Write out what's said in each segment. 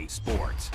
EA Sports.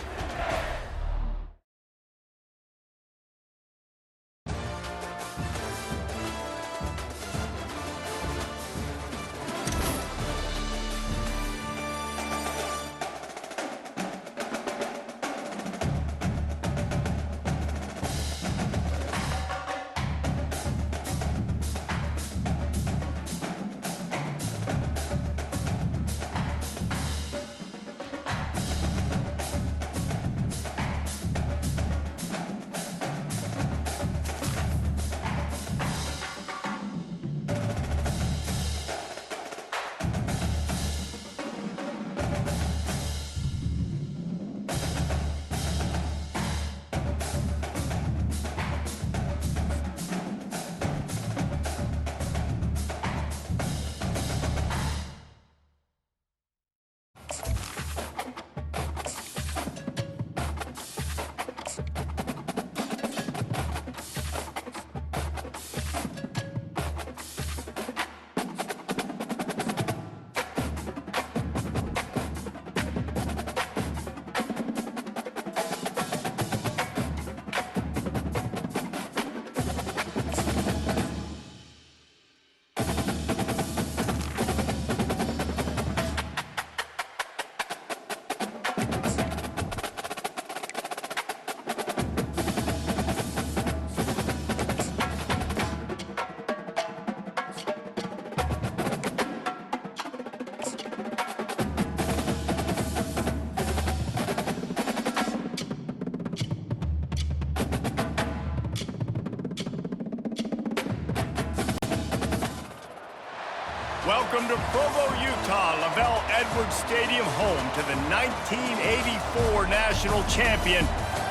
Welcome to Provo, Utah, Lavelle Edwards Stadium, home to the 1984 national champion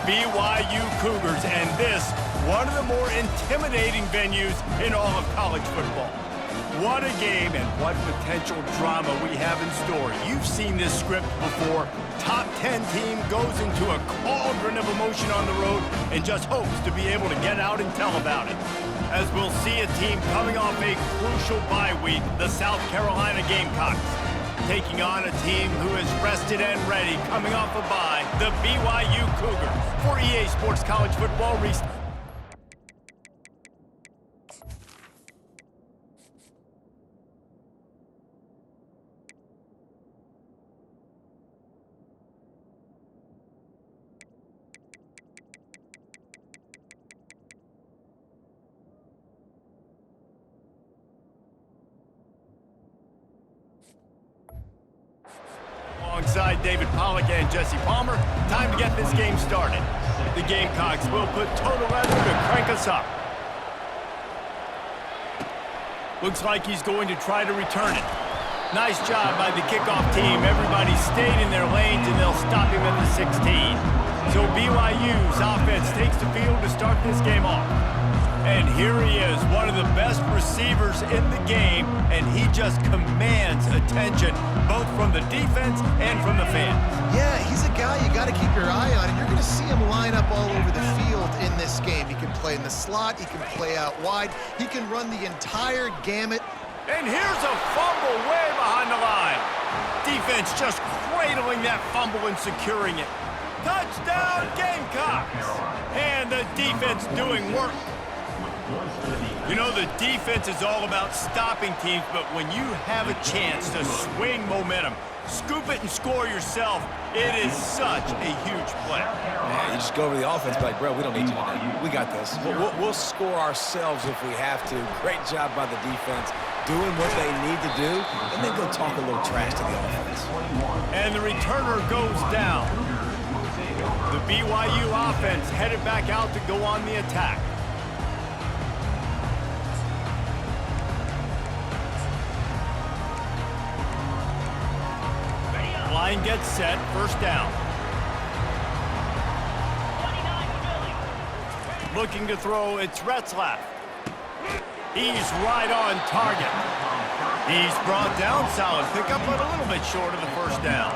BYU Cougars, and this, one of the more intimidating venues in all of college football. What a game and what potential drama we have in store. You've seen this script before. Top 10 team goes into a cauldron of emotion on the road and just hopes to be able to get out and tell about it. As we'll see a team coming off a crucial bye week, the South Carolina Gamecocks, taking on a team who is rested and ready coming off a bye, the BYU Cougars. For EA Sports College Football, alongside David Pollock and Jesse Palmer, time to get this game started. The Gamecocks will put total leather to crank us up. Looks like he's going to try to return it. Nice job by the kickoff team. Everybody stayed in their lanes and they'll stop him at the 16. So BYU's offense takes the field to start this game off. And here he is, one of the best receivers in the game, and he just commands attention, both from the defense and from the fans. Yeah, he's a guy you got to keep your eye on, and you're going to see him line up all over the field in this game. He can play in the slot, he can play out wide, he can run the entire gamut. And here's a fumble way behind the line. Defense just cradling that fumble and securing it. Touchdown, Gamecocks! And the defense doing work. You know, the defense is all about stopping teams, but when you have a chance to swing momentum, scoop it and score yourself, it is such a huge play. Yeah, you just go over the offense, but like, bro, we don't need you today. We got this. We'll score ourselves if we have to. Great job by the defense, doing what they need to do, and then go talk a little trash to the offense. And the returner goes down. The BYU offense headed back out to go on the attack. Line gets set, first down. Looking to throw, it's Retzlaff. He's right on target. He's brought down, solid pickup, but a little bit short of the first down.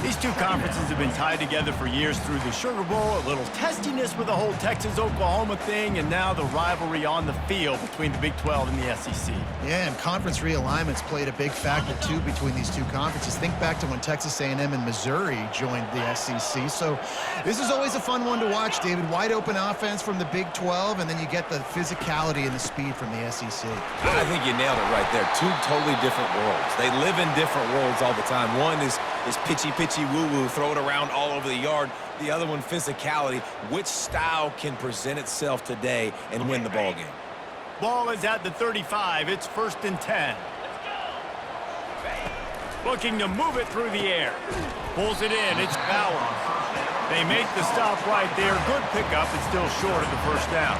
These two conferences have been tied together for years through the Sugar Bowl, a little testiness with the whole Texas-Oklahoma thing, and now the rivalry on the field between the Big 12 and the SEC. Yeah, and conference realignments played a big factor, too, between these two conferences. Think back to when Texas A&M and Missouri joined the SEC. So this is always a fun one to watch, David. Wide open offense from the Big 12, and then you get the physicality and the speed from the SEC. I think you nailed it right there. Two totally different worlds. They live in different worlds all the time. One is pitchy woo-woo, throw it around all over the yard. The other one, physicality. Which style can present itself today and win the ball game? Ball is at the 35. It's 1st and 10. Looking to move it through the air. Pulls it in. It's Bauer. They make the stop right there. Good pickup. It's still short of the first down.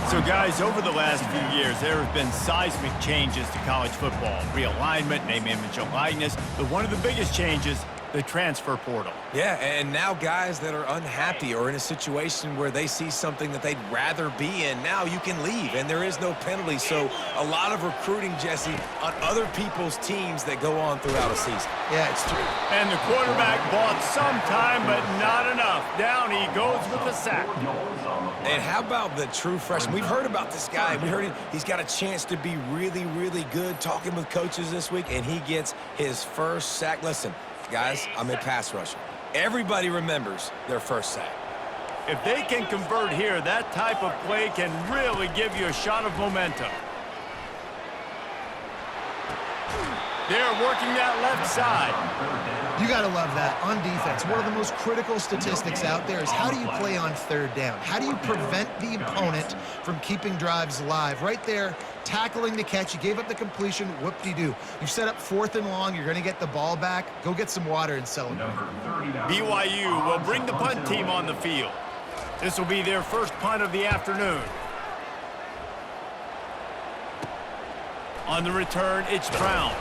So, guys, over the last few years, there have been seismic changes to college football. Realignment, name, image, and likeness. But one of the biggest changes, the transfer portal. Yeah, and now guys that are unhappy or in a situation where they see something that they'd rather be in, now you can leave, and there is no penalty. So a lot of recruiting, Jesse, on other people's teams that go on throughout a season. Yeah, it's true. And the quarterback bought some time, but not enough. Down he goes with the sack. And how about the true freshman? We've heard about this guy. We heard he's got a chance to be really, really good. Talking with coaches this week, and he gets his first sack. Listen, guys, I'm a pass rusher. Everybody remembers their first sack. If they can convert here, that type of play can really give you a shot of momentum. They're working that left side. You got to love that on defense. One of the most critical statistics out there is how do you play on 3rd down? How do you prevent the opponent from keeping drives alive? Right there, tackling the catch. You gave up the completion. Whoop-de-doo. You set up 4th and long. You're going to get the ball back. Go get some water and celebrate. BYU will bring the punt team on the field. This will be their first punt of the afternoon. On the return, it's Brown.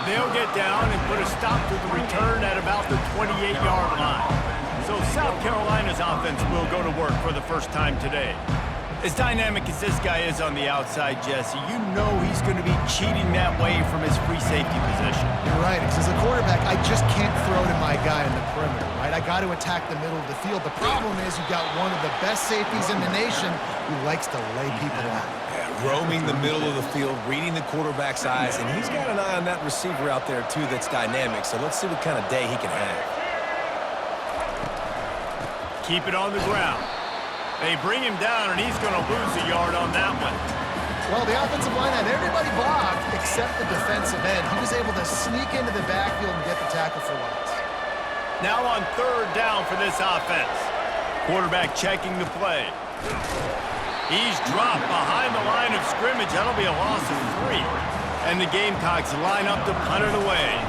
They'll get down and put a stop to the return at about the 28-yard line. So South Carolina's offense will go to work for the first time today. As dynamic as this guy is on the outside, Jesse, you know he's going to be cheating that way from his free safety position. You're right, because as a quarterback, I just can't throw to my guy in the perimeter, right? I got to attack the middle of the field. The problem is you've got one of the best safeties in the nation who likes to lay people out. Roaming the middle of the field, reading the quarterback's eyes, and he's got an eye on that receiver out there, too, that's dynamic. So let's see what kind of day he can have. Keep it on the ground. They bring him down, and he's going to lose a yard on that one. Well, the offensive line had everybody blocked except the defensive end. He was able to sneak into the backfield and get the tackle for loss. Now on 3rd down for this offense. Quarterback checking the play. He's dropped behind the line of scrimmage. That'll be a loss of 3. And the Gamecocks line up to punt it away.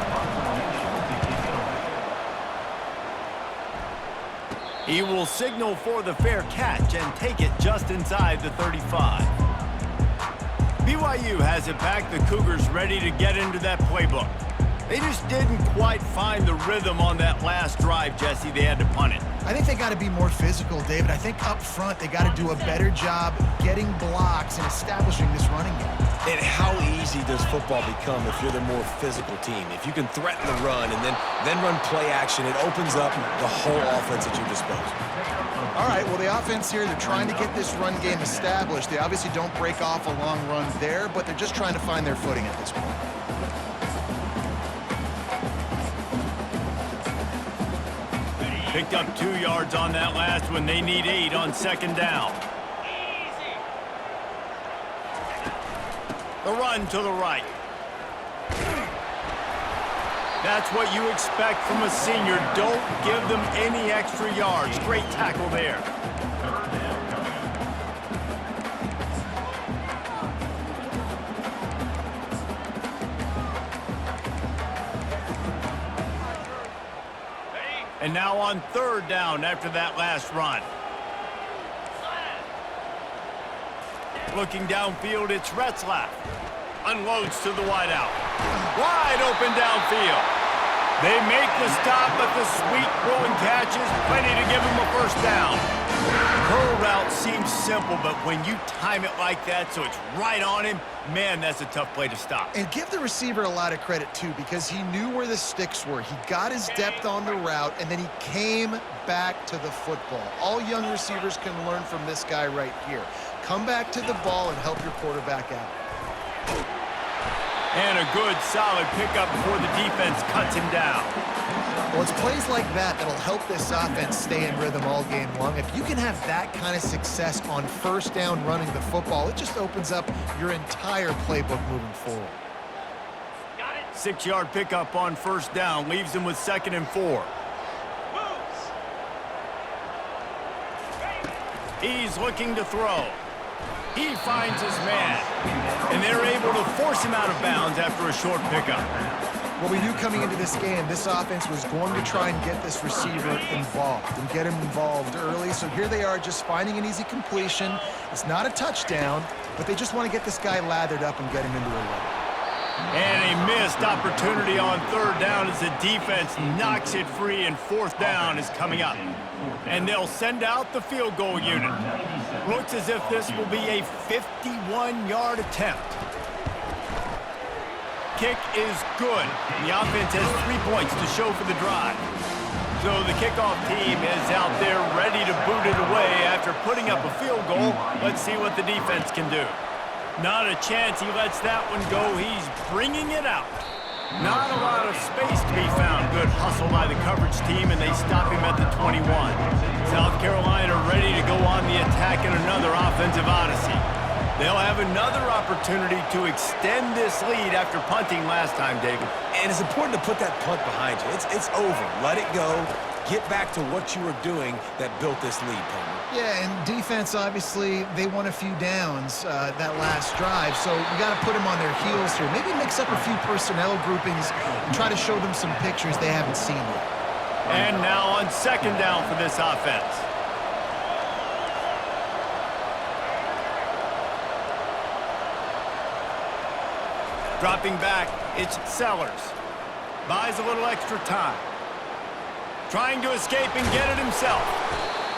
He will signal for the fair catch and take it just inside the 35. BYU has it back. The Cougars ready to get into that playbook. They just didn't quite find the rhythm on that last drive, Jesse. They had to punt it. I think they got to be more physical, David. I think up front they got to do a better job getting blocks and establishing this running game. And how easy does football become if you're the more physical team? If you can threaten the run and then run play action, it opens up the whole offense at your disposal. All right, well, the offense here, they're trying to get this run game established. They obviously don't break off a long run there, but they're just trying to find their footing at this point. Picked up 2 yards on that last one. They need 8 on 2nd down. The run to the right. That's what you expect from a senior. Don't give them any extra yards. Great tackle there. And now on 3rd down after that last run. Looking downfield, it's Retzlaff. Unloads to the wideout. Wide open downfield. They make the stop, but the sweet throwing catch is plenty to give him a first down. Curl route seems simple, but when you time it like that so it's right on him, man, that's a tough play to stop. And give the receiver a lot of credit, too, because he knew where the sticks were. He got his depth on the route, and then he came back to the football. All young receivers can learn from this guy right here. Come back to the ball and help your quarterback out. And a good, solid pickup before the defense cuts him down. Well, it's plays like that that'll help this offense stay in rhythm all game long. If you can have that kind of success on first down running the football, it just opens up your entire playbook moving forward. 6-yard pickup on first down leaves him with 2nd and 4. He's looking to throw. He finds his man, and they're able to force him out of bounds after a short pickup. Well, we knew coming into this game, this offense was going to try and get this receiver involved and get him involved early. So here they are just finding an easy completion. It's not a touchdown, but they just want to get this guy lathered up and get him into a run. And a missed opportunity on 3rd down as the defense knocks it free, and 4th down is coming up. And they'll send out the field goal unit. Looks as if this will be a 51-yard attempt. Kick is good. The offense has 3 points to show for the drive. So the kickoff team is out there ready to boot it away after putting up a field goal. Let's see what the defense can do. Not a chance he lets that one go. He's bringing it out. Not a lot of space to be found. Good hustle by the coverage team, and they stop him at the 21. South Carolina ready to go on the attack in another offensive odyssey. They'll have another opportunity to extend this lead after punting last time, David. And it's important to put that punt behind you. It's over. Let it go. Get back to what you were doing that built this lead, Palmer. Yeah, and defense, obviously, they won a few downs that last drive, so you got to put them on their heels here. Maybe mix up a few personnel groupings and try to show them some pictures they haven't seen yet. And now on 2nd down for this offense. Dropping back, it's Sellers. Buys a little extra time. Trying to escape and get it himself.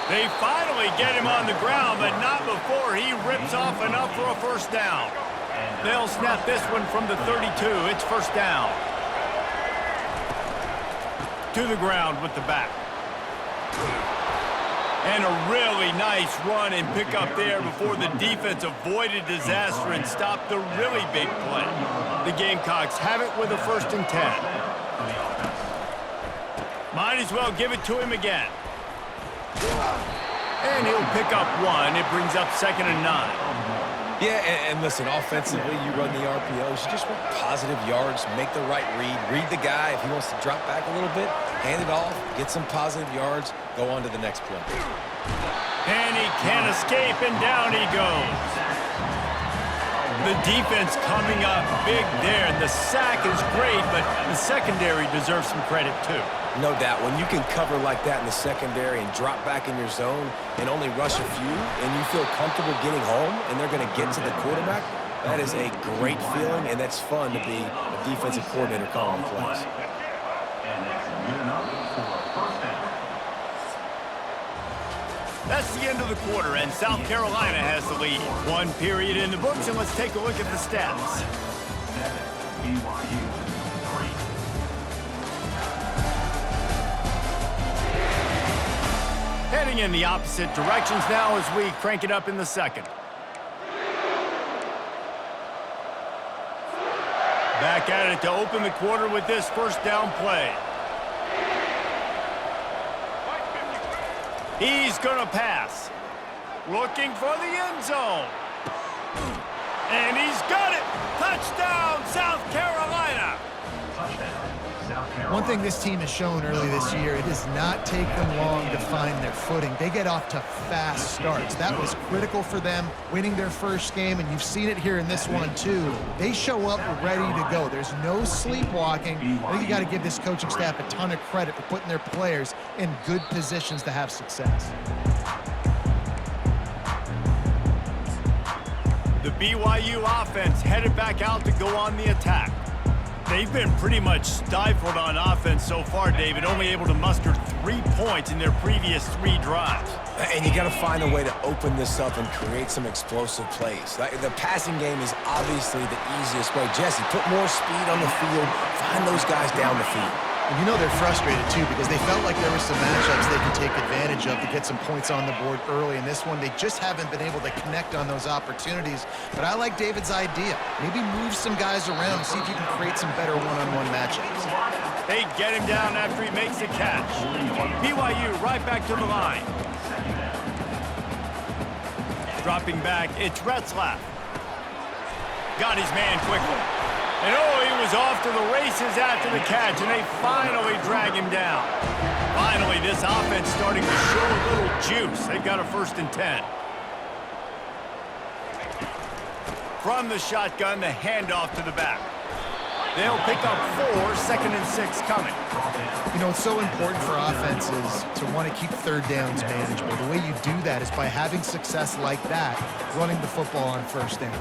They finally get him on the ground, but not before he rips off enough for a 1st down. They'll snap this one from the 32. It's 1st down. To the ground with the back. And a really nice run and pick up there before the defense avoided disaster and stopped the really big play. The Gamecocks have it with a 1st and 10. Might as well give it to him again. And he'll pick up 1. It brings up 2nd and 9. Yeah, and listen, offensively, you run the RPOs. You just want positive yards, make the right read the guy. If he wants to drop back a little bit, hand it off, get some positive yards, go on to the next play. And he can't escape, and down he goes. The defense coming up big there, and the sack is great, but the secondary deserves some credit too. No doubt. When you can cover like that in the secondary and drop back in your zone and only rush a few, and you feel comfortable getting home and they're going to get to the quarterback, that is a great feeling, and that's fun to be a defensive coordinator calling plays. That's the end of the quarter, and South Carolina has the lead. 1 period in the books, and let's take a look at the stats. Heading in the opposite directions now as we crank it up in the 2nd. Back at it to open the quarter with this 1st down play. He's going to pass. Looking for the end zone. And he's got it. Touchdown, South Carolina. One thing this team has shown early this year, it does not take them long to find their footing. They get off to fast starts. That was critical for them winning their 1st game, and you've seen it here in this one too. They show up ready to go. There's no sleepwalking. I think you got to give this coaching staff a ton of credit for putting their players in good positions to have success. The BYU offense headed back out to go on the attack. They've been pretty much stifled on offense so far, David, only able to muster 3 points in their previous 3 drives. And you got to find a way to open this up and create some explosive plays. The passing game is obviously the easiest way. Jesse, put more speed on the field. Find those guys down the field. And you know they're frustrated, too, because they felt like there were some matchups they could take advantage of to get some points on the board early. In this one, they just haven't been able to connect on those opportunities. But I like David's idea. Maybe move some guys around and see if you can create some better one-on-one matchups. They get him down after he makes the catch. BYU right back to the line. Dropping back, it's Retzlaff. Got his man quickly. And oh, he was off to the races after the catch, and they finally drag him down. Finally, this offense starting to show a little juice. They've got a 1st and 10. From the shotgun, the handoff to the back. They'll pick up 4, 2nd and 6 coming. You know, it's so important for offenses to want to keep 3rd downs manageable. The way you do that is by having success like that, running the football on 1st down.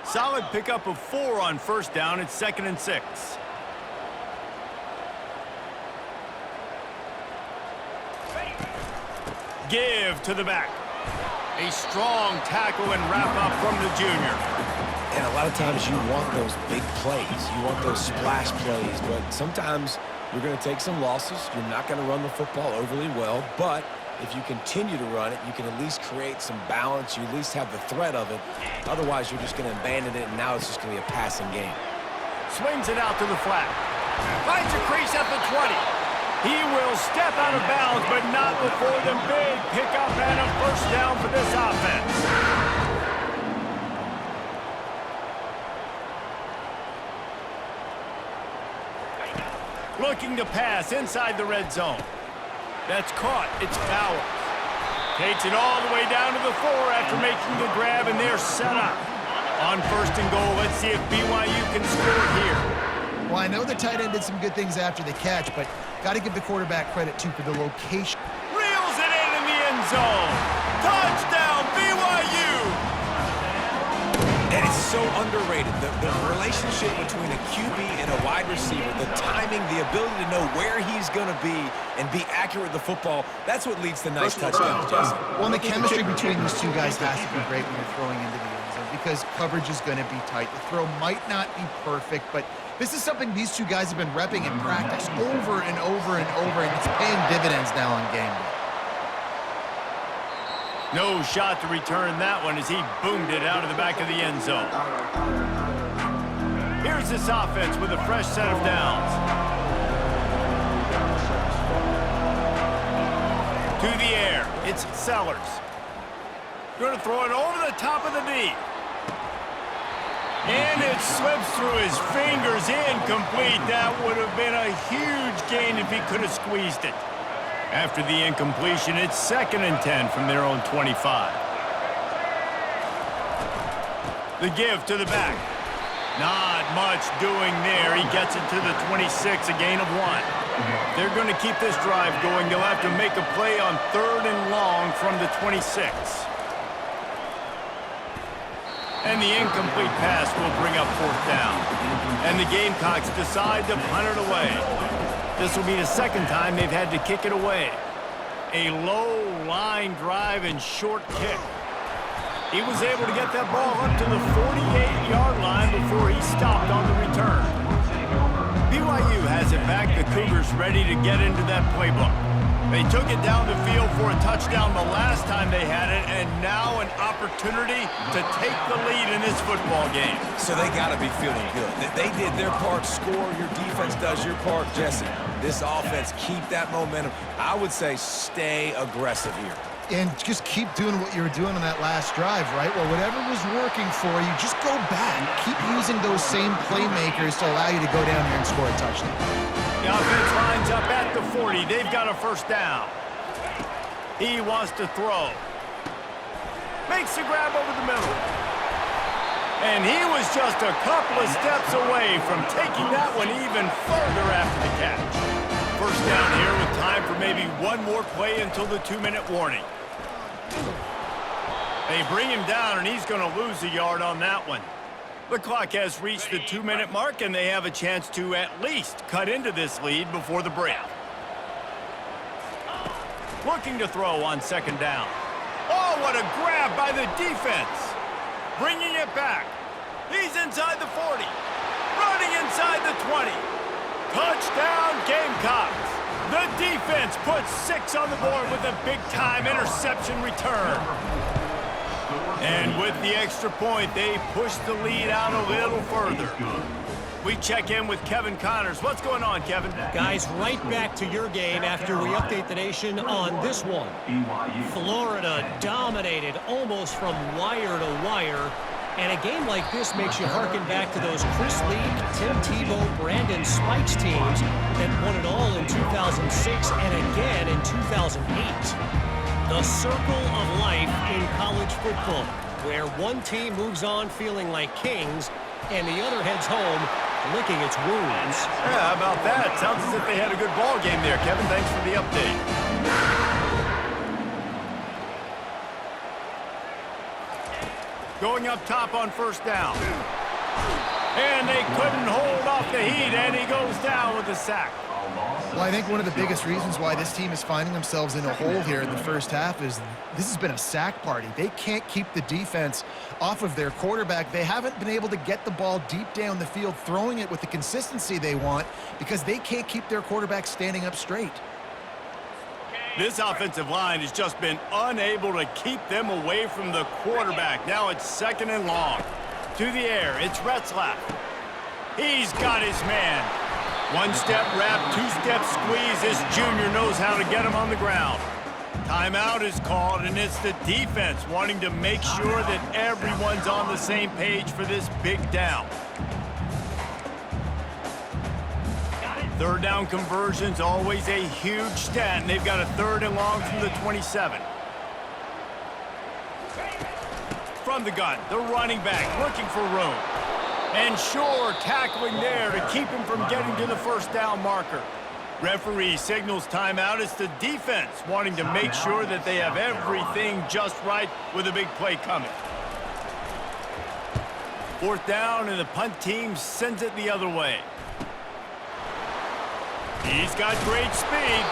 Solid pickup of 4 on 1st down. It's 2nd and 6. Give to the back. A strong tackle and wrap up from the junior. And a lot of times you want those big plays. You want those splash plays. But sometimes you're going to take some losses. You're not going to run the football overly well. But if you continue to run it, you can at least create some balance. You at least have the threat of it. Otherwise, you're just going to abandon it, and now it's just going to be a passing game. Swings it out to the flat. Finds a crease at the 20. He will step out of bounds, but not before the big pickup and a 1st down for this offense. Looking to pass inside the red zone. That's caught. It's Bowers. Takes it all the way down to the 4 after making the grab, and they're set up. On 1st and goal, let's see if BYU can score here. Well, I know the tight end did some good things after the catch, but got to give the quarterback credit, too, for the location. Reels it in the end zone. Touchdown, BYU! And it's so underrated. The relationship between a QB and a wide receiver, the timing, the ability to know where he's going to be and be accurate with the football, that's what leads to nice touchdowns, Jesse. Well, and the chemistry between these 2 guys has to be great when you're throwing into the end zone because coverage is going to be tight. The throw might not be perfect, but this is something these 2 guys have been repping in practice over and over and over, and it's paying dividends now on game day. No shot to return that one as he boomed it out of the back of the end zone. Here's this offense with a fresh set of downs. To the air, it's Sellers. Going to throw it over the top of the D. And it slips through his fingers, incomplete. That would have been a huge gain if he could have squeezed it. After the incompletion, it's 2nd and 10 from their own 25. The give to the back. Not much doing there. He gets it to the 26, a gain of 1. They're going to keep this drive going. They'll have to make a play on 3rd and long from the 26. And the incomplete pass will bring up 4th down. And the Gamecocks decide to punt it away. This will be the 2nd time they've had to kick it away. A low line drive and short kick. He was able to get that ball up to the 48-yard line before he stopped on the return. BYU has it back. The Cougars ready to get into that playbook. They took it down the field for a touchdown the last time they had it, and now an opportunity to take the lead in this football game. So they got to be feeling good. They did their part, score. Your defense does your part, Jesse. This offense, keep that momentum. I would say stay aggressive here. And just keep doing what you were doing on that last drive, right? Well, whatever was working for you, just go back. Keep using those same playmakers to allow you to go down here and score a touchdown. The offense lines up at the 40. They've got a 1st down. He wants to throw. Makes the grab over the middle. And he was just a couple of steps away from taking that one even further after the catch. 1st down here with time for maybe one more play until the 2-minute warning. They bring him down, and he's going to lose a yard on that one. The clock has reached the 2-minute mark, and they have a chance to at least cut into this lead before the break. Looking to throw on second down. Oh, what a grab by the defense. Bringing it back. He's inside the 40. Running inside the 20. Touchdown, Gamecocks. The defense puts 6 on the board with a big-time interception return. And with the extra point, they push the lead out a little further. We check in with Kevin Connors. What's going on, Kevin? Guys, right back to your game after we update the nation on this one. Florida dominated almost from wire to wire. And a game like this makes you harken back to those Chris Leak, Tim Tebow, Brandon Spikes teams that won it all in 2006 and again in 2008. The circle of life in college football, where one team moves on feeling like kings and the other heads home licking its wounds. Yeah, how about that? Sounds as if they had a good ball game there, Kevin. Thanks for the update. Going up top on first down. And they couldn't hold off the heat, and he goes down with a sack. Well, I think one of the biggest reasons why this team is finding themselves in a hole here in the first half is this has been a sack party. They can't keep the defense off of their quarterback. They haven't been able to get the ball deep down the field, throwing it with the consistency they want because they can't keep their quarterback standing up straight. This offensive line has just been unable to keep them away from the quarterback. Now it's second and long. To the air, it's Retzlaff. He's got his man. One-step wrap, two-step squeeze. This junior knows how to get him on the ground. Timeout is called, and it's the defense wanting to make sure that everyone's on the same page for this big down. Third down conversion's always a huge stat, and they've got a third and long from the 27. From the gun, the running back looking for room. And Shore tackling there to keep him from getting to the first down marker. Referee signals timeout. It's the defense wanting to make sure that they have everything just right with a big play coming. Fourth down, and the punt team sends it the other way. He's got great speed.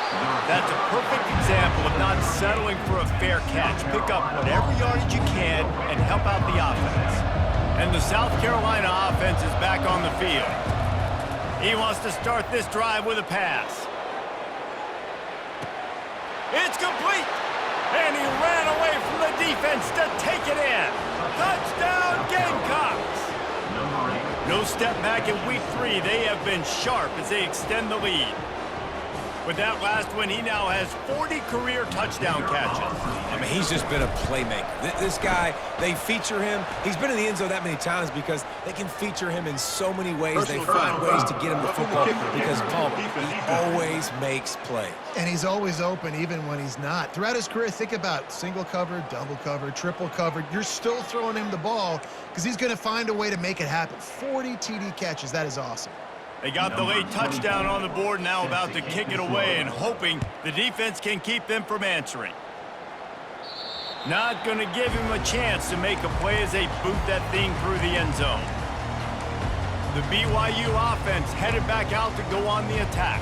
That's a perfect example of not settling for a fair catch. Pick up whatever yardage you can and help out the offense. And the South Carolina offense is back on the field. He wants to start this drive with a pass. It's complete. And he ran away from the defense to take it in. Touchdown, Gamecocks. No step back in week 3. They have been sharp as they extend the lead. With that last one, he now has 40 career touchdown catches. I mean, he's just been a playmaker. This guy, they feature him. He's been in the end zone that many times because they can feature him in so many ways. They find ways to get him the football because, Paul, he always makes plays. And he's always open even when he's not. Throughout his career, think about single cover, double cover, triple cover. You're still throwing him the ball because he's going to find a way to make it happen. 40 TD catches. That is awesome. They got the late touchdown on the board, now about to kick it away and hoping the defense can keep them from answering. Not going to give him a chance to make a play as they boot that thing through the end zone. The BYU offense headed back out to go on the attack.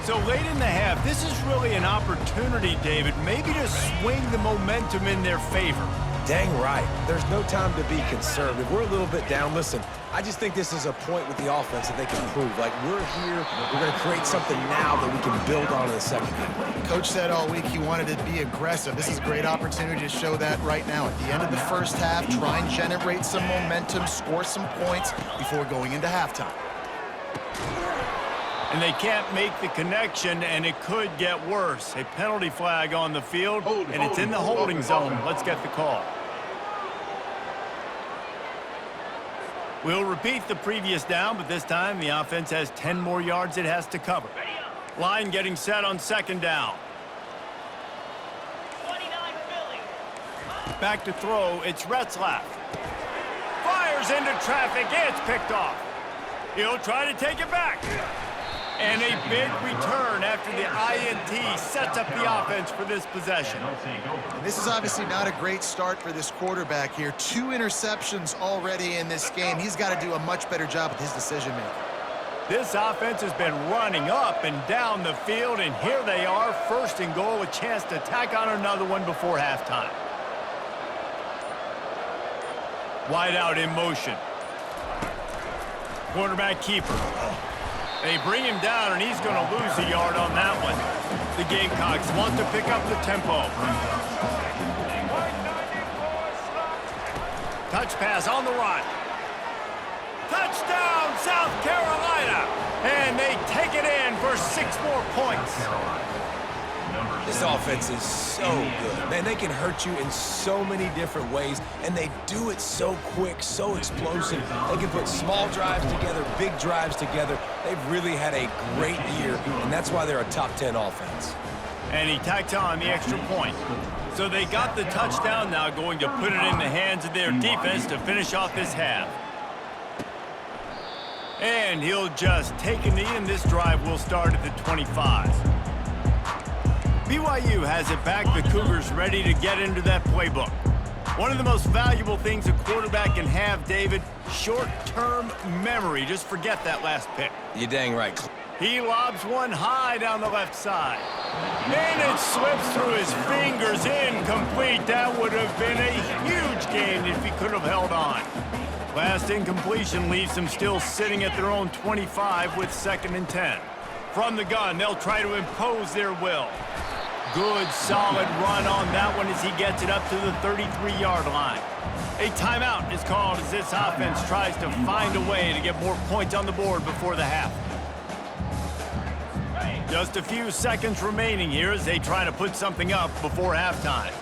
So late in the half, this is really an opportunity, David, maybe to swing the momentum in their favor. Dang right. There's no time to be conservative. We're a little bit down. Listen, I just think this is a point with the offense that they can prove. Like, we're here, we're going to create something now that we can build on in the second half. Coach said all week he wanted to be aggressive. This is a great opportunity to show that right now. At the end of the first half, try and generate some momentum, score some points before going into halftime. And they can't make the connection, and it could get worse. A penalty flag on the field, and it's in the holding zone. Let's get the call. We'll repeat the previous down, but this time the offense has 10 more yards it has to cover. Line getting set on second down. Back to throw, it's Retzlaff. Fires into traffic, it's picked off. He'll try to take it back. And a big return after the INT sets up the offense for this possession. And this is obviously not a great start for this quarterback here. 2 interceptions already in this game. He's got to do a much better job with his decision-making. This offense has been running up and down the field, and here they are, first and goal, a chance to tack on another one before halftime. Wide out in motion. Quarterback keeper. They bring him down, and he's going to lose a yard on that one. The Gamecocks want to pick up the tempo. Touch pass on the run. Touchdown, South Carolina! And they take it in for 6 more points. This offense is so good. Man, they can hurt you in so many different ways, and they do it so quick, so explosive. They can put small drives together, big drives together. They've really had a great year, and that's why they're a top 10 offense. And he tacked on the extra point. So they got the touchdown, now going to put it in the hands of their defense to finish off this half. And he'll just take a knee, and this drive will start at the 25. BYU has it back. The Cougars ready to get into that playbook. One of the most valuable things a quarterback can have, David, short-term memory. Just forget that last pick. You're dang right. He lobs one high down the left side. And it slips through his fingers, incomplete. That would have been a huge gain if he could have held on. Last incompletion leaves them still sitting at their own 25 with 2nd and 10. From the gun, they'll try to impose their will. Good, solid run on that one as he gets it up to the 33-yard line. A timeout is called as this offense tries to find a way to get more points on the board before the half. Just a few seconds remaining here as they try to put something up before halftime.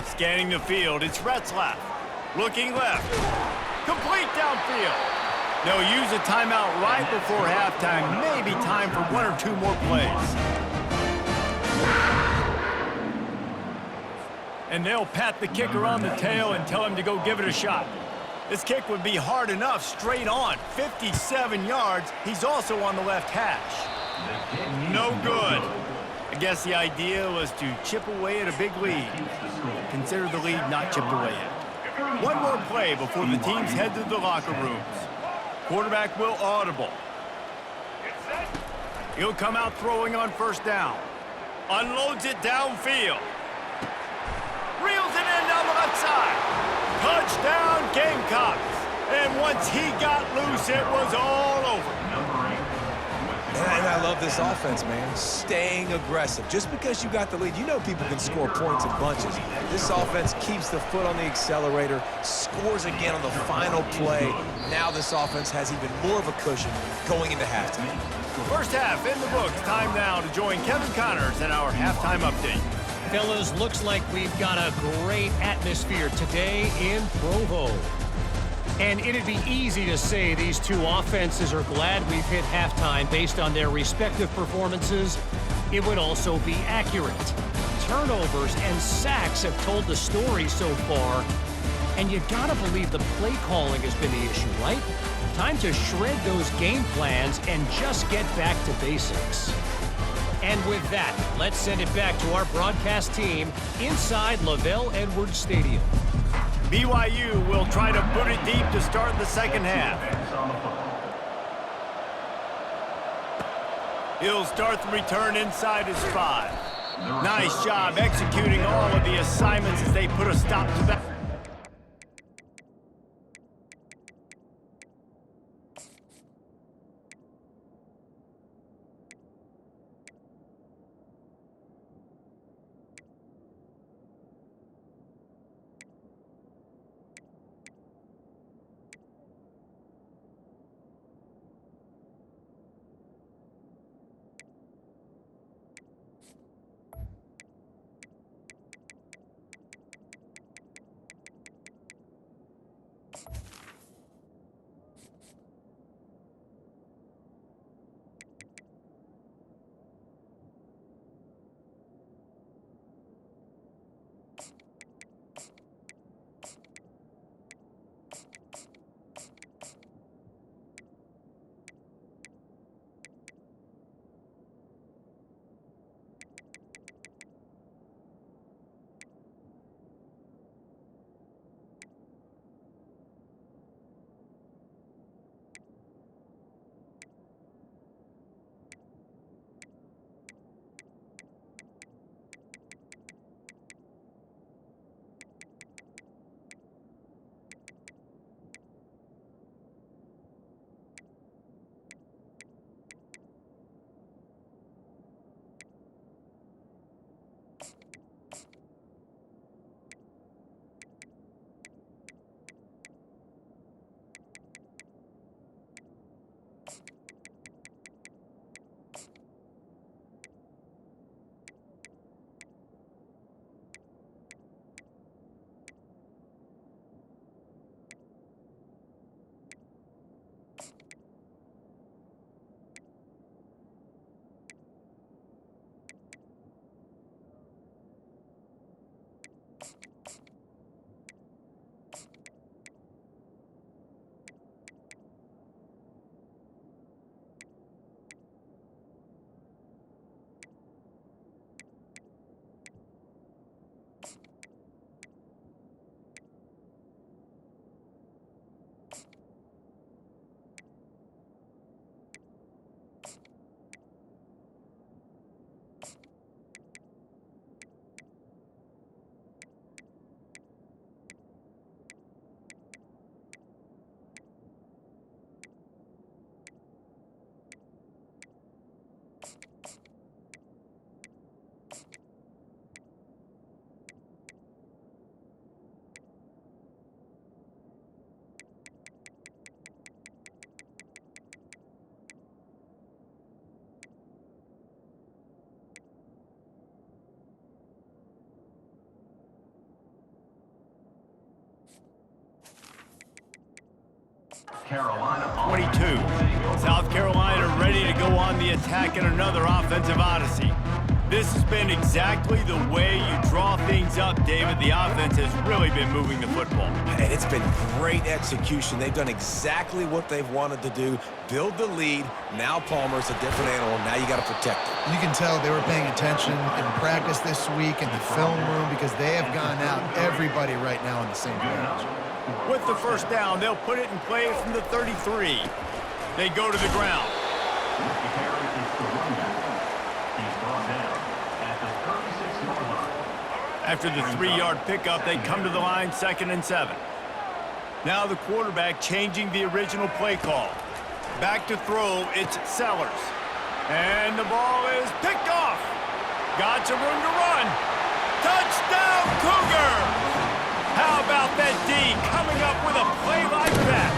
Scanning the field, it's Retzlaff. Looking left. Complete downfield. They'll use a timeout right before halftime. Maybe time for 1 or 2 more plays. And they'll pat the kicker on the tail and tell him to go give it a shot. This kick would be hard enough straight on. 57 yards. He's also on the left hash. No good. I guess the idea was to chip away at a big lead. Consider the lead not chipped away yet. 1 more play before the teams head to the locker rooms. Quarterback will audible. He'll come out throwing on 1st down. Unloads it downfield. Reels it in down the left side. Touchdown, Gamecocks. And once he got loose, it was all over. And I love this offense, man. Staying aggressive. Just because you got the lead, you know people can score points in bunches. This offense keeps the foot on the accelerator, scores again on the final play. Now this offense has even more of a cushion going into halftime. First half in the books. Time now to join Kevin Connors in our halftime update. Fellas, looks like we've got a great atmosphere today in Provo. And it'd be easy to say these 2 offenses are glad we've hit halftime based on their respective performances. It would also be accurate. Turnovers and sacks have told the story so far. And you gotta believe the play calling has been the issue, right? Time to shred those game plans and just get back to basics. And with that, let's send it back to our broadcast team inside Lavelle Edwards Stadium. BYU will try to boot it deep to start the 2nd half. He'll start the return inside his 5. Nice job executing all of the assignments as they put a stop to that. 22. South Carolina ready to go on the attack in another offensive odyssey. This has been exactly the way you draw things up, David. The offense has really been moving the football. And it's been great execution. They've done exactly what they've wanted to do. Build the lead. Now Palmer's a different animal. Now you got to protect it. You can tell they were paying attention in practice this week in the film room because they have gone out, everybody right now on the same page. With the first down, they'll put it in play from the 33. They go to the ground. After the 3-yard pickup, they come to the line, 2nd and 7. Now the quarterback changing the original play call. Back to throw, it's Sellers. And the ball is picked off. Got some room to run. Touchdown, Cougars! How about that D coming up with a play like that?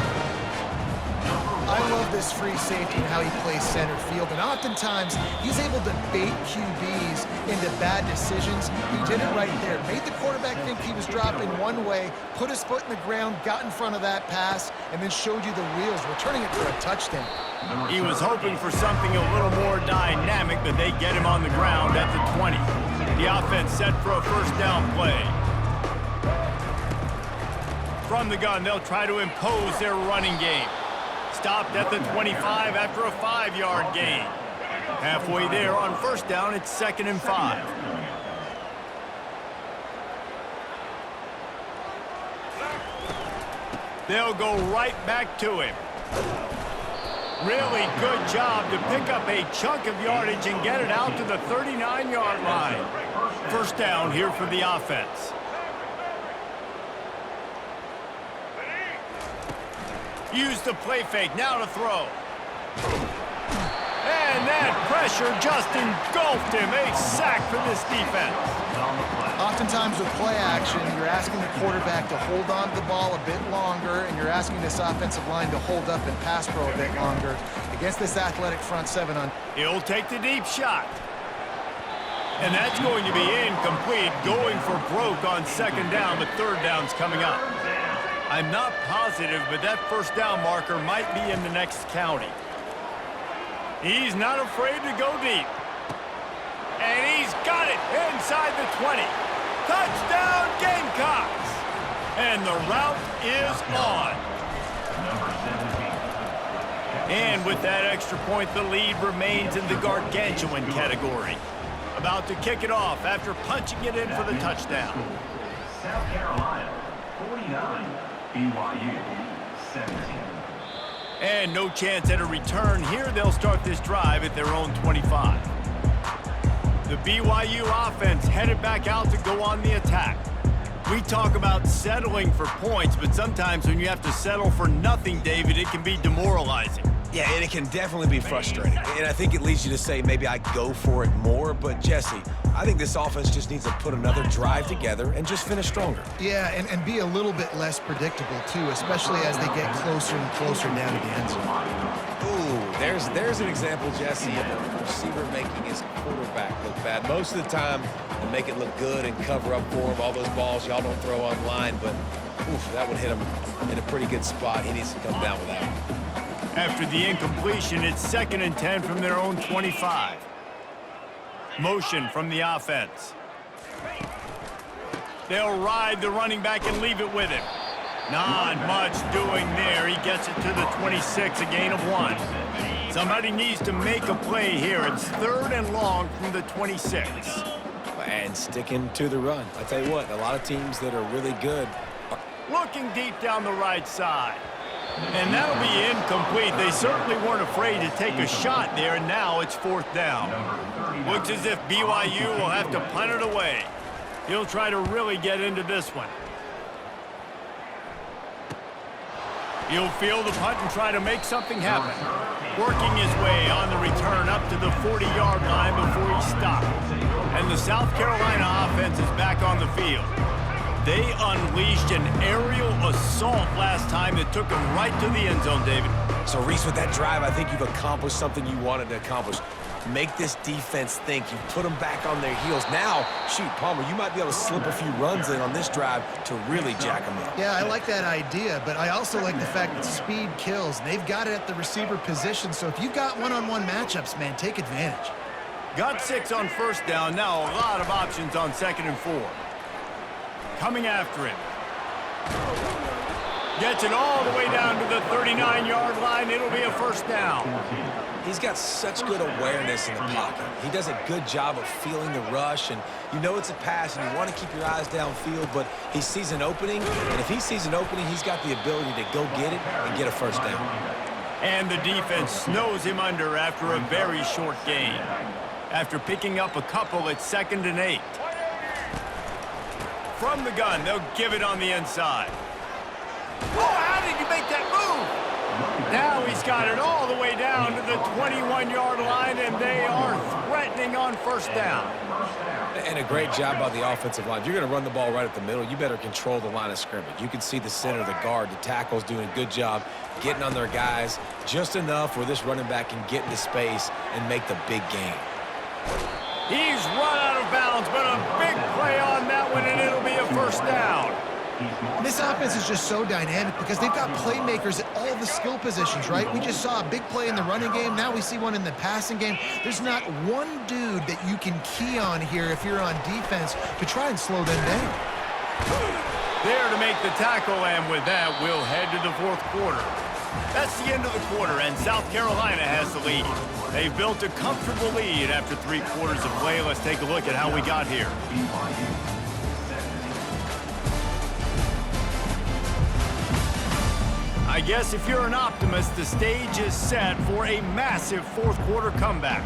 I love this free safety and how he plays center field, and oftentimes he's able to bait QBs into bad decisions. He did it right there. Made the quarterback think he was dropping one way, put his foot in the ground, got in front of that pass, and then showed you the wheels, returning it for a touchdown. He was hoping for something a little more dynamic, but they get him on the ground at the 20. The offense set for a first down play. From the gun, they'll try to impose their running game. Stopped at the 25 after a 5-yard gain. Halfway there on first down, it's 2nd and 5. They'll go right back to him. Really good job to pick up a chunk of yardage and get it out to the 39-yard line. First down here for the offense. Use the play fake, now to throw. And that pressure just engulfed him. A sack for this defense. Oftentimes with play action, you're asking the quarterback to hold on to the ball a bit longer, and you're asking this offensive line to hold up and pass pro a bit longer. Against this athletic front seven on. He'll take the deep shot. And that's going to be incomplete, going for broke on 2nd down, but 3rd down's coming up. I'm not positive, but that first down marker might be in the next county. He's not afraid to go deep. And he's got it inside the 20. Touchdown, Gamecocks! And the route is on. And with that extra point, the lead remains in the gargantuan category. About to kick it off after punching it in for the touchdown. South Carolina, 49. BYU, 17. And no chance at a return here. They'll start this drive at their own 25. The BYU offense headed back out to go on the attack. We talk about settling for points, but sometimes when you have to settle for nothing, David, it can be demoralizing. Yeah, and it can definitely be frustrating. And I think it leads you to say maybe I go for it more. But, Jesse, I think this offense just needs to put another drive together and just finish stronger. Yeah, and be a little bit less predictable, too, especially as they get closer and closer down to the end zone. Ooh, there's an example, Jesse, of a receiver making his quarterback look bad. Most of the time, they make it look good and cover up for him. All those balls y'all don't throw online, but oof, that would hit him in a pretty good spot. He needs to come down with that. After the incompletion, it's 2nd and 10 from their own 25. Motion from the offense. They'll ride the running back and leave it with him. Not much doing there. He gets it to the 26, a gain of 1. Somebody needs to make a play here. It's 3rd and long from the 26. And sticking to the run. I tell you what, a lot of teams that are really good. Looking deep down the right side. And that'll be incomplete. They certainly weren't afraid to take a shot there, and now it's 4th down. Looks as if BYU will have to punt it away. He'll try to really get into this one. He'll field the punt and try to make something happen. Working his way on the return up to the 40-yard line before he stopped. And the South Carolina offense is back on the field. They unleashed an aerial assault last time that took them right to the end zone, David. So, Reese, with that drive, I think you've accomplished something you wanted to accomplish. make this defense think. You put them back on their heels. Now, shoot, Palmer, you might be able to slip a few runs in on this drive to really jack them up. Yeah, I like that idea, but I also like the fact that speed kills. They've got it at the receiver position, so if you've got one-on-one matchups, man, take advantage. Got 6 on first down. Now a lot of options on 2nd and 4. Coming after him. Gets it all the way down to the 39-yard line. It'll be a first down. He's got such good awareness in the pocket. He does a good job of feeling the rush, and you know it's a pass, and you want to keep your eyes downfield, but he sees an opening, and if he sees an opening, he's got the ability to go get it and get a first down. And the defense snows him under after a very short gain. After picking up a couple, it's 2nd and 8. From the gun, they'll give it on the inside. Oh, how did he make that move? Now he's got it all the way down to the 21-yard line, and they are threatening on first down. And a great job by the offensive line. If you're going to run the ball right at the middle, you better control the line of scrimmage. You can see the center, the guard, the tackles doing a good job getting on their guys just enough where this running back can get into space and make the big game. He's run out of bounds, but a big play on that one, and it'll be a first down. This offense is just so dynamic because they've got playmakers at all the skill positions, right? We just saw a big play in the running game. Now we see one in the passing game. There's not one dude that you can key on here if you're on defense to try and slow them down. There to make the tackle, and with that, we'll head to the 4th quarter. That's the end of the quarter, and South Carolina has the lead. They've built a comfortable lead after 3 quarters of play. Let's take a look at how we got here. I guess if you're an optimist, the stage is set for a massive 4th quarter comeback.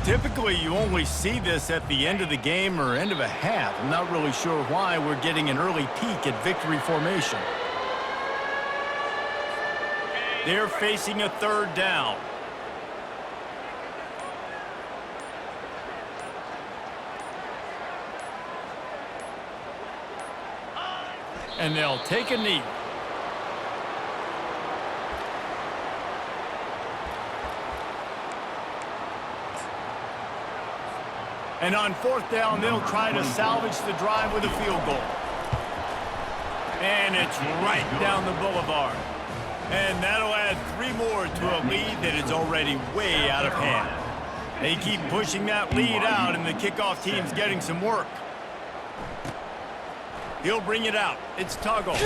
Typically, you only see this at the end of the game or end of a half. I'm not really sure why we're getting an early peek at victory formation. They're facing a 3rd down. And they'll take a knee. And on 4th down, they'll try to salvage the drive with a field goal. And it's right down the boulevard. And that'll add 3 more to a lead that is already way out of hand. They keep pushing that lead out, and the kickoff team's getting some work. He'll bring it out. It's Tuggle.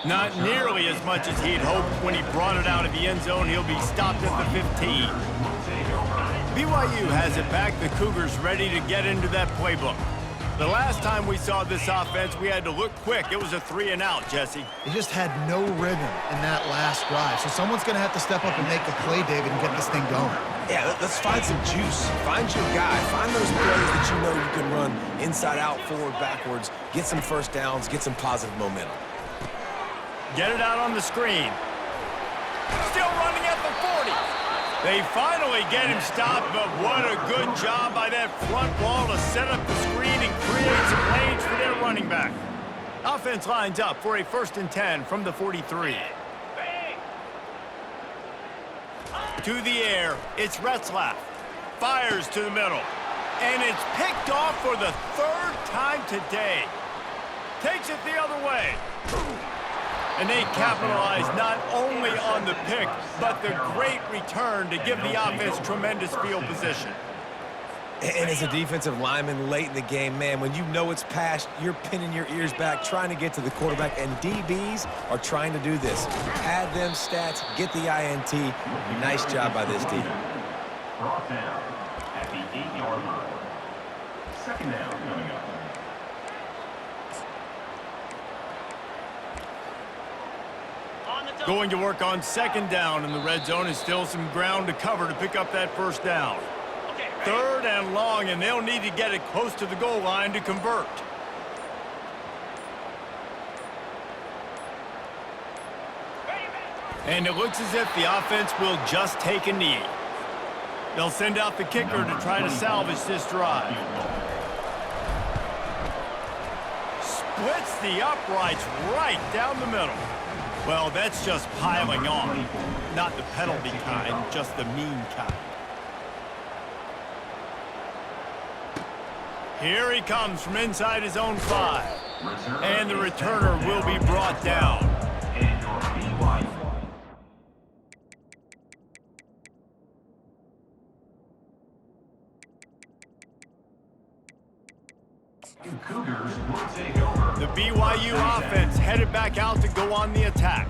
Not nearly as much as he'd hoped when he brought it out of the end zone. He'll be stopped at the 15. BYU has it back. The Cougars ready to get into that playbook. The last time we saw this offense, we had to look quick. It was a 3 and out, Jesse. They just had no rhythm in that last drive. So someone's going to have to step up and make a play, David, and get this thing going. Yeah, let's find some juice. Find your guy. Find those plays that you know you can run inside out, forward, backwards. Get some first downs. Get some positive momentum. Get it out on the screen. Still running at the 40. They finally get him stopped, but what a good job by that front wall to set up the screen and create some lanes for their running back. Offense lines up for a 1st and 10 from the 43. To the air, it's Retzlaff. Fires to the middle. And it's picked off for the 3rd time today. Takes it the other way. And they capitalize not only on the pick, but the great return to give the offense tremendous field position. And as a defensive lineman late in the game, man, when you know it's past, you're pinning your ears back, trying to get to the quarterback, and DBs are trying to do this. Pad them stats, get the INT. Nice job by this D. Brought down at the 8-yard line. 2nd down coming up. Going to work on 2nd down in the red zone, and still some ground to cover to pick up that 1st down. 3rd and long, and they'll need to get it close to the goal line to convert. And it looks as if the offense will just take a knee. They'll send out the kicker to try to salvage this drive. Splits the uprights right down the middle. Well, that's just piling on. Not the penalty kind, just the mean kind. Here he comes from inside his own 5. And the returner will be brought down. Cougars will take over. The BYU offense headed back out to go on the attack.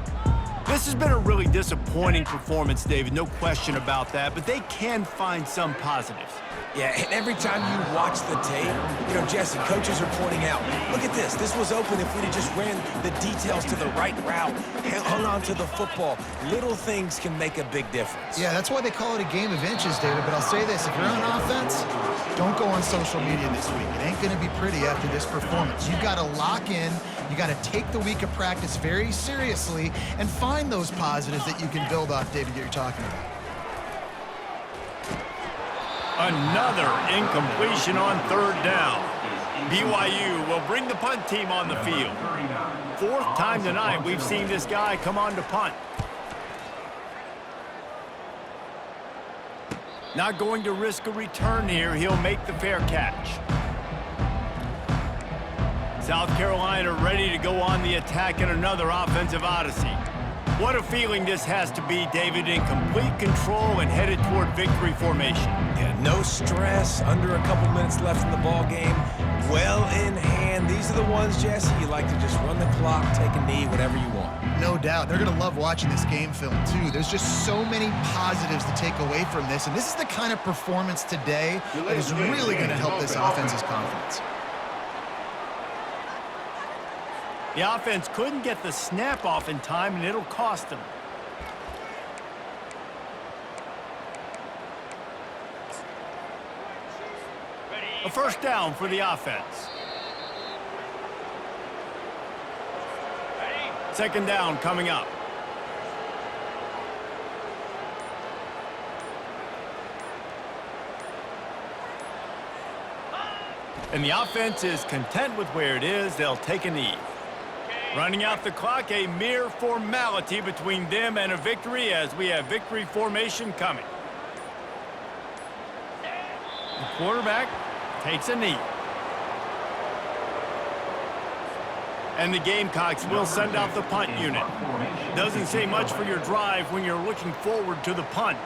This has been a really disappointing performance, David, no question about that, but they can find some positives. Yeah, and every time you watch the tape, you know, Jesse, coaches are pointing out, look at this. This was open if we'd have just ran the details to the right route, hung on to the football. Little things can make a big difference. Yeah, that's why they call it a game of inches, David. But I'll say this, if you're on offense, don't go on social media this week. It ain't going to be pretty after this performance. You've got to lock in. You got to take the week of practice very seriously and find those positives that you can build off, David, that you're talking about. Another incompletion on 3rd down. BYU will bring the punt team on the field. 4th time tonight we've seen this guy come on to punt. Not going to risk a return here. He'll make the fair catch. South Carolina ready to go on the attack in another offensive odyssey. What a feeling this has to be, David, in complete control and headed toward victory formation. Yeah, no stress, under a couple minutes left in the ball game, well in hand. These are the ones, Jesse, you like to just run the clock, take a knee, whatever you want. No doubt. They're going to love watching this game film, too. There's just so many positives to take away from this, and this is the kind of performance today that is really going to help this offense's confidence. The offense couldn't get the snap off in time, and it'll cost them. A 1st down for the offense. 2nd down coming up. And the offense is content with where it is. They'll take a knee. Running out the clock, a mere formality between them and a victory as we have victory formation coming. The quarterback takes a knee. And the Gamecocks will send out the punt unit. Doesn't say much for your drive when you're looking forward to the punt.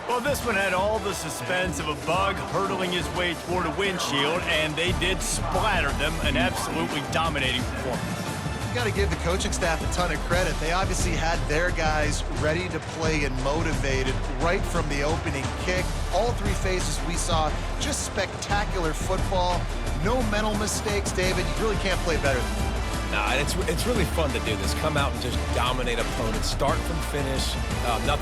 Well, this one had all the suspense of a bug hurtling his way toward a windshield, and they did splatter them, an absolutely dominating performance. You got to give the coaching staff a ton of credit. They obviously had their guys ready to play and motivated right from the opening kick. All 3 phases we saw, just spectacular football. No mental mistakes, David. You really can't play better than that. Nah, it's really fun to do this. Come out and just dominate opponents, start from finish. Nothing